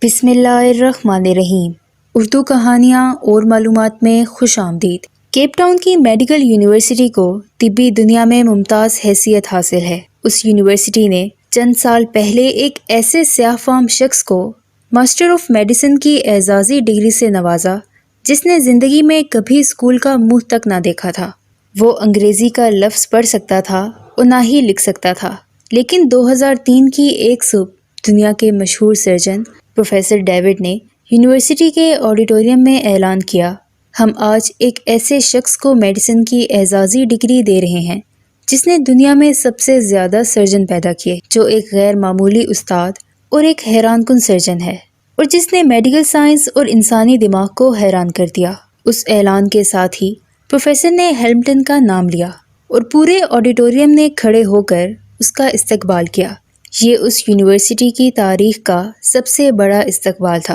بسم اللہ الرحمن الرحیم۔ اردو کہانیاں اور معلومات میں خوش آمدید۔ کیپ ٹاؤن کی میڈیکل یونیورسٹی کو طبی دنیا میں ممتاز حیثیت حاصل ہے۔ اس یونیورسٹی نے چند سال پہلے ایک ایسے سیاہ فام شخص کو ماسٹر آف میڈیسن کی اعزازی ڈگری سے نوازا جس نے زندگی میں کبھی اسکول کا منہ تک نہ دیکھا تھا۔ وہ انگریزی کا لفظ پڑھ سکتا تھا اور نہ ہی لکھ سکتا تھا، لیکن 2003 کی ایک صبح دنیا کے مشہور سرجن پروفیسر ڈیوڈ نے یونیورسٹی کے آڈیٹوریم میں اعلان کیا، ہم آج ایک ایسے شخص کو میڈیسن کی اعزازی ڈگری دے رہے ہیں جس نے دنیا میں سب سے زیادہ سرجن پیدا کیے، جو ایک غیر معمولی استاد اور ایک حیران کن سرجن ہے، اور جس نے میڈیکل سائنس اور انسانی دماغ کو حیران کر دیا۔ اس اعلان کے ساتھ ہی پروفیسر نے ہیملٹن کا نام لیا اور پورے آڈیٹوریم نے کھڑے ہو کر اس کا استقبال کیا۔ یہ اس یونیورسٹی کی تاریخ کا سب سے بڑا استقبال تھا۔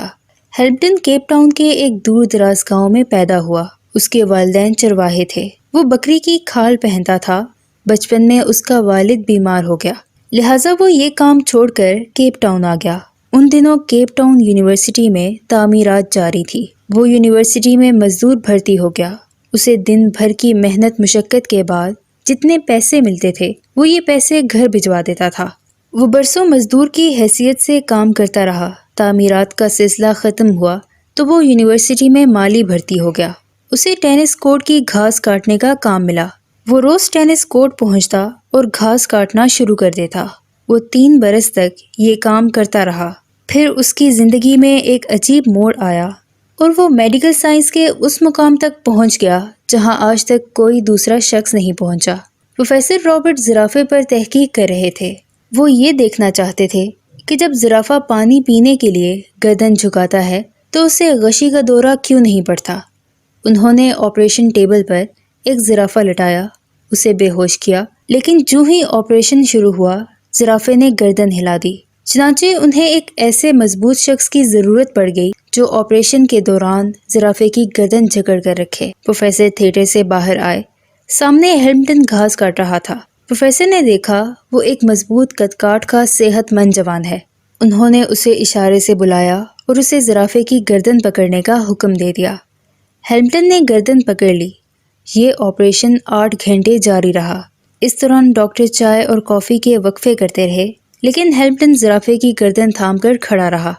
ہیملٹن کیپ ٹاؤن کے ایک دور دراز گاؤں میں پیدا ہوا۔ اس کے والدین چرواہے تھے۔ وہ بکری کی کھال پہنتا تھا۔ بچپن میں اس کا والد بیمار ہو گیا، لہٰذا وہ یہ کام چھوڑ کر کیپ ٹاؤن آ گیا۔ ان دنوں کیپ ٹاؤن یونیورسٹی میں تعمیرات جاری تھی۔ وہ یونیورسٹی میں مزدور بھرتی ہو گیا۔ اسے دن بھر کی محنت مشقت کے بعد جتنے پیسے ملتے تھے وہ یہ پیسے گھر بھجوا دیتا تھا۔ وہ برسوں مزدور کی حیثیت سے کام کرتا رہا۔ تعمیرات کا سلسلہ ختم ہوا تو وہ یونیورسٹی میں مالی بھرتی ہو گیا۔ اسے ٹینس کورٹ کی گھاس کاٹنے کا کام ملا۔ وہ روز ٹینس کورٹ پہنچتا اور گھاس کاٹنا شروع کر دیتا۔ وہ 3 برس تک یہ کام کرتا رہا۔ پھر اس کی زندگی میں ایک عجیب موڑ آیا اور وہ میڈیکل سائنس کے اس مقام تک پہنچ گیا جہاں آج تک کوئی دوسرا شخص نہیں پہنچا۔ پروفیسر رابرٹ زرافے پر تحقیق کر رہے تھے۔ وہ یہ دیکھنا چاہتے تھے کہ جب زرافہ پانی پینے کے لیے گردن جھکاتا ہے تو اسے غشی کا دورہ کیوں نہیں پڑتا۔ انہوں نے آپریشن ٹیبل پر ایک زرافہ لٹایا، اسے بے ہوش کیا، لیکن جو ہی آپریشن شروع ہوا زرافے نے گردن ہلا دی۔ چنانچہ انہیں ایک ایسے مضبوط شخص کی ضرورت پڑ گئی جو آپریشن کے دوران زرافے کی گردن جکڑ کر رکھے۔ پروفیسر تھیٹر سے باہر آئے۔ سامنے ہیملٹن گھاس کاٹ رہا تھا۔ پروفیسر نے دیکھا وہ ایک مضبوط قد کاٹ کا صحت مند جوان ہے۔ انہوں نے اسے اشارے سے بلایا اور اسے زرافے کی گردن پکڑنے کا حکم دے دیا۔ ہیملٹن نے گردن پکڑ لی۔ یہ آپریشن 8 گھنٹے جاری رہا۔ اس دوران ڈاکٹر چائے اور کافی کے وقفے کرتے رہے، لیکن ہیملٹن زرافے کی گردن تھام کر کھڑا رہا۔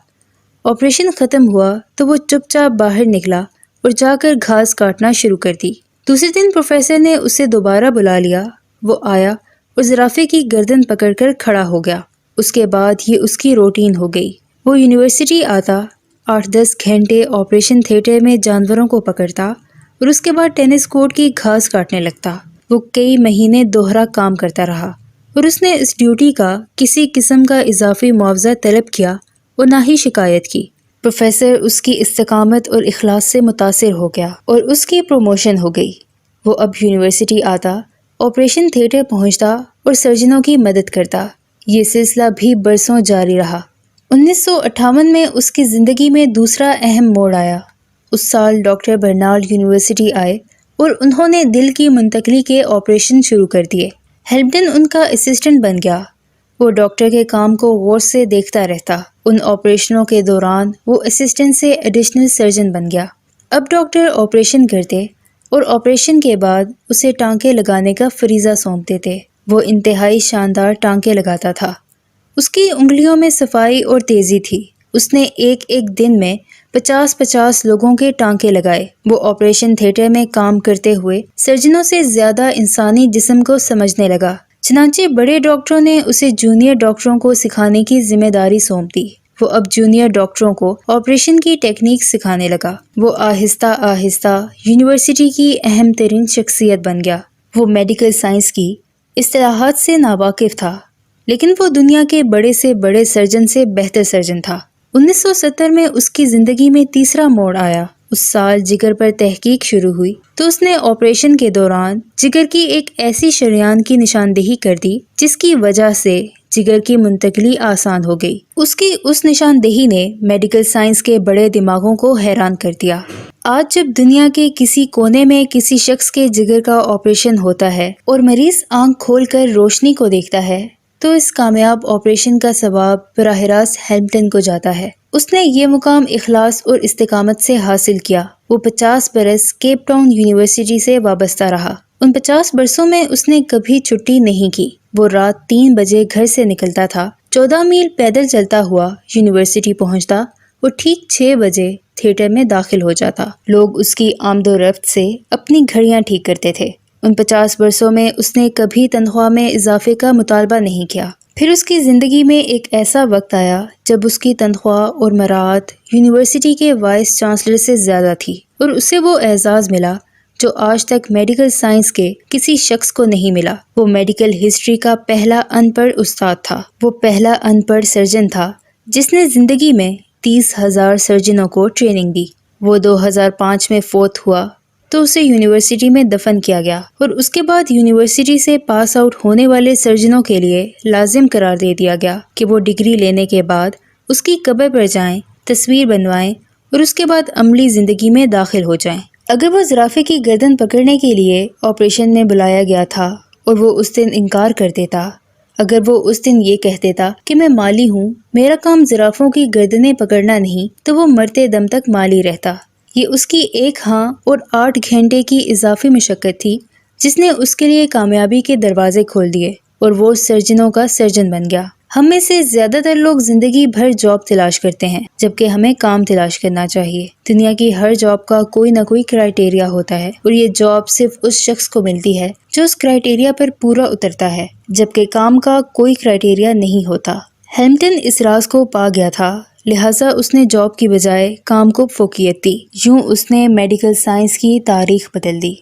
آپریشن ختم ہوا تو وہ چپ چاپ باہر نکلا اور جا کر گھاس کاٹنا شروع کر دی۔ دوسرے دن پروفیسر نے اسے دوبارہ بلا لیا۔ وہ آیا اور زرافے کی گردن پکڑ کر کھڑا ہو گیا۔ اس کے بعد یہ اس کی روٹین ہو گئی۔ وہ یونیورسٹی آتا، 8-10 گھنٹے آپریشن تھیٹر میں جانوروں کو پکڑتا اور اس کے بعد ٹینس کورٹ کی گھاس کاٹنے لگتا۔ وہ کئی مہینے دوہرا کام کرتا رہا اور اس نے اس ڈیوٹی کا کسی قسم کا اضافی معاوضہ طلب کیا اور نہ ہی شکایت کی۔ پروفیسر اس کی استقامت اور اخلاص سے متاثر ہو گیا اور اس کی پروموشن ہو گئی۔ وہ اب یونیورسٹی آتا، آپریشن تھیٹر پہنچتا اور سرجنوں کی مدد کرتا۔ یہ سلسلہ بھی برسوں جاری رہا۔ 1958 میں اس کی زندگی میں دوسرا اہم موڑ آیا۔ اس سال ڈاکٹر برنارڈ یونیورسٹی آئے اور انہوں نے دل کی منتقلی کے آپریشن شروع کر دیے۔ ہیملٹن ان کا اسسٹنٹ بن گیا۔ وہ ڈاکٹر کے کام کو غور سے دیکھتا رہتا۔ ان آپریشنوں کے دوران وہ اسسٹنٹ سے ایڈیشنل سرجن بن گیا۔ اب ڈاکٹر آپریشن کرتے اور آپریشن کے بعد اسے ٹانکے لگانے کا فریضہ سونپ دیتے۔ وہ انتہائی شاندار ٹانکے لگاتا تھا۔ اس کی انگلیوں میں صفائی اور تیزی تھی۔ اس نے ایک دن میں 50 لوگوں کے ٹانکے لگائے۔ وہ آپریشن تھیٹر میں کام کرتے ہوئے سرجنوں سے زیادہ انسانی جسم کو سمجھنے لگا۔ چنانچہ بڑے ڈاکٹروں نے اسے جونیئر ڈاکٹروں کو سکھانے کی ذمہ داری سونپ دی۔ وہ اب جونیئر ڈاکٹروں کو آپریشن کی ٹیکنیک سکھانے لگا۔ وہ آہستہ آہستہ یونیورسٹی کی اہم ترین شخصیت بن گیا۔ وہ میڈیکل سائنس کی اصطلاحات سے ناواقف تھا، لیکن وہ دنیا کے بڑے سے بڑے سرجن سے بہتر سرجن تھا۔ 1970 میں اس کی زندگی میں تیسرا موڑ آیا۔ اس سال جگر پر تحقیق شروع ہوئی تو اس نے آپریشن کے دوران جگر کی ایک ایسی شریان کی نشاندہی کر دی جس کی وجہ سے جگر کی منتقلی آسان ہو گئی۔ اس کی اس نشاندہی نے میڈیکل سائنس کے بڑے دماغوں کو حیران کر دیا۔ آج جب دنیا کے کسی کونے میں کسی شخص کے جگر کا آپریشن ہوتا ہے اور مریض آنکھ کھول کر روشنی کو دیکھتا ہے تو اس کامیاب آپریشن کا ثواب براہ راست ہیملٹن کو جاتا ہے۔ اس نے یہ مقام اخلاص اور استقامت سے حاصل کیا۔ وہ 50 برس کیپ ٹاؤن یونیورسٹی سے وابستہ رہا۔ ان 50 برسوں میں اس نے کبھی چھٹی نہیں کی۔ وہ رات 3 بجے گھر سے نکلتا تھا، 14 میل پیدل چلتا ہوا یونیورسٹی پہنچتا، وہ ٹھیک 6 بجے تھیٹر میں داخل ہو جاتا۔ لوگ اس کی آمد و رفت سے اپنی گھڑیاں ٹھیک کرتے تھے۔ ان 50 برسوں میں اس نے کبھی تنخواہ میں اضافے کا مطالبہ نہیں کیا۔ پھر اس کی زندگی میں ایک ایسا وقت آیا جب اس کی تنخواہ اور مراعات یونیورسٹی کے وائس چانسلر سے زیادہ تھی، اور اسے وہ اعزاز ملا جو آج تک میڈیکل سائنس کے کسی شخص کو نہیں ملا۔ وہ میڈیکل ہسٹری کا پہلا ان پڑھ استاد تھا۔ وہ پہلا ان پڑھ سرجن تھا جس نے زندگی میں 30,000 سرجنوں کو ٹریننگ دی۔ وہ 2005 میں فوت ہوا تو اسے یونیورسٹی میں دفن کیا گیا، اور اس کے بعد یونیورسٹی سے پاس آؤٹ ہونے والے سرجنوں کے لیے لازم قرار دے دیا گیا کہ وہ ڈگری لینے کے بعد اس کی قبر پر جائیں، تصویر بنوائیں اور اس کے بعد عملی زندگی میں داخل ہو جائیں۔ اگر وہ زرافے کی گردن پکڑنے کے لیے آپریشن میں بلایا گیا تھا اور وہ اس دن انکار کر دیتا، اگر وہ اس دن یہ کہہ دیتا کہ میں مالی ہوں، میرا کام زرافوں کی گردنیں پکڑنا نہیں، تو وہ مرتے دم تک مالی رہتا۔ یہ اس کی 1 ہاں اور 8 گھنٹے کی اضافی مشقت تھی جس نے اس کے لیے کامیابی کے دروازے کھول دیے، اور وہ سرجنوں کا سرجن بن گیا۔ ہم میں سے زیادہ تر لوگ زندگی بھر جاب تلاش کرتے ہیں، جبکہ ہمیں کام تلاش کرنا چاہیے۔ دنیا کی ہر جاب کا کوئی نہ کوئی کرائیٹیریا ہوتا ہے، اور یہ جاب صرف اس شخص کو ملتی ہے جو اس کرائیٹیریا پر پورا اترتا ہے، جبکہ کام کا کوئی کرائیٹیریا نہیں ہوتا۔ ہیملٹن اس راز کو پا گیا تھا، لہٰذا اس نے جاب کی بجائے کام کو فوقیت دی۔ یوں اس نے میڈیکل سائنس کی تاریخ بدل دی۔